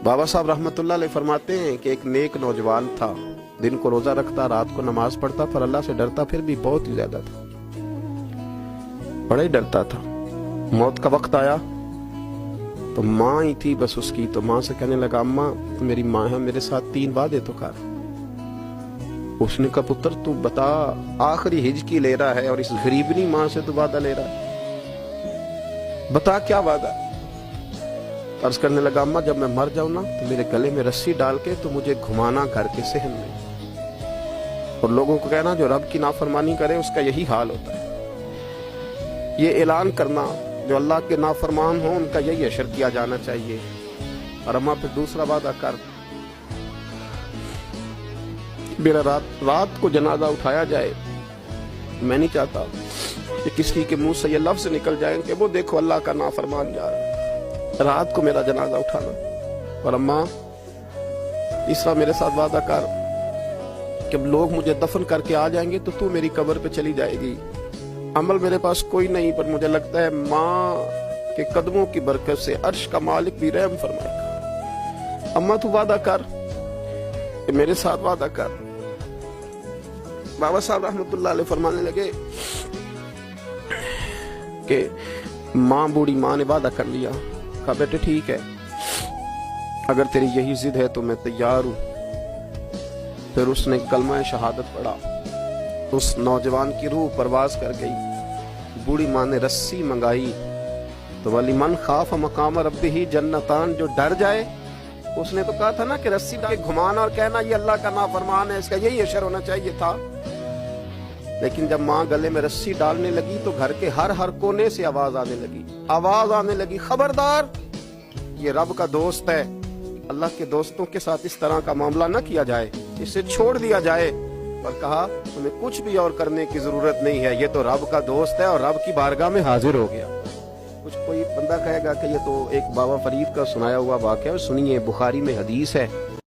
बाबा साहब रहमतुल्लाह अलैह फरमाते हैं कि एक नेक नौजवान था, दिन को रोजा रखता, रात को नमाज पढ़ता, पर अल्लाह से डरता फिर भी बहुत ही ज्यादा था, बड़ा ही डरता था। मौत का वक्त आया तो माँ ही थी बस उसकी, तो माँ से कहने लगा, अम्मा तो मेरी माँ है, मेरे साथ 3 वादे तो कर। उसने कहा, पुत्र तू बता, आखिरी हिजकी ले रहा है और इस गरीबनी माँ से तू वादा ले रहा है, बता क्या वादा। अर्ज करने लगा, अम्मा जब मैं मर जाऊं ना तो मेरे गले में रस्सी डाल के तो मुझे घुमाना घर के सहन में, और लोगों को कहना जो रब की नाफरमानी करे उसका यही हाल होता है। ये ऐलान करना जो अल्लाह के नाफरमान हो उनका यही अशर किया जाना चाहिए। और अम्मा फिर दूसरा वादा कर, मेरा रात को जनाजा उठाया जाए, मैं नहीं चाहता कि किसी के मुंह से ये लफ्ज निकल जाए कि वो देखो अल्लाह का नाफरमान जा रहा है, रात को मेरा जनाजा उठाना। और अम्मा तीसरा मेरे साथ वादा कर कि लोग मुझे दफन करके आ जाएंगे तो तू मेरी कब्र पे चली जाएगी। अमल मेरे पास कोई नहीं, पर मुझे लगता है माँ के कदमों की बरकत से अर्श का मालिक भी रहम फरमाएगा। अम्मा तू वादा कर कि मेरे साथ वादा कर। बाबा साहब रहमतुल्लाह अलैह फरमाने लगे कि माँ, बूढ़ी माँ ने वादा कर लिया। कहा, बेटे ठीक है, अगर तेरी यही जिद है तो मैं तैयार हूं। फिर उसने कलमा शहादत पढ़ा, उस नौजवान की रूह परवाज कर गई। बूढ़ी माँ ने रस्सी मंगाई तो वाली मन खाफ मकाम रब्बिही जन्नतान, जो डर जाए, उसने तो कहा था ना कि रस्सी डाल के घुमाना और कहना ये अल्लाह का नाफरमान है, इसका यही अशर होना चाहिए था। लेकिन जब माँ गले में रस्सी डालने लगी तो घर के हर कोने से आवाज आने लगी, खबरदार, ये रब का दोस्त है, अल्लाह के दोस्तों के साथ इस तरह का मामला न किया जाए, इसे छोड़ दिया जाए। और कहा, तुम्हें कुछ भी और करने की जरूरत नहीं है, ये तो रब का दोस्त है और रब की बारगाह में हाजिर हो गया। कुछ कोई बंदा कहेगा कि ये तो एक बाबा फरीद का सुनाया हुआ वाक़या है, सुनिए, बुखारी में हदीस है।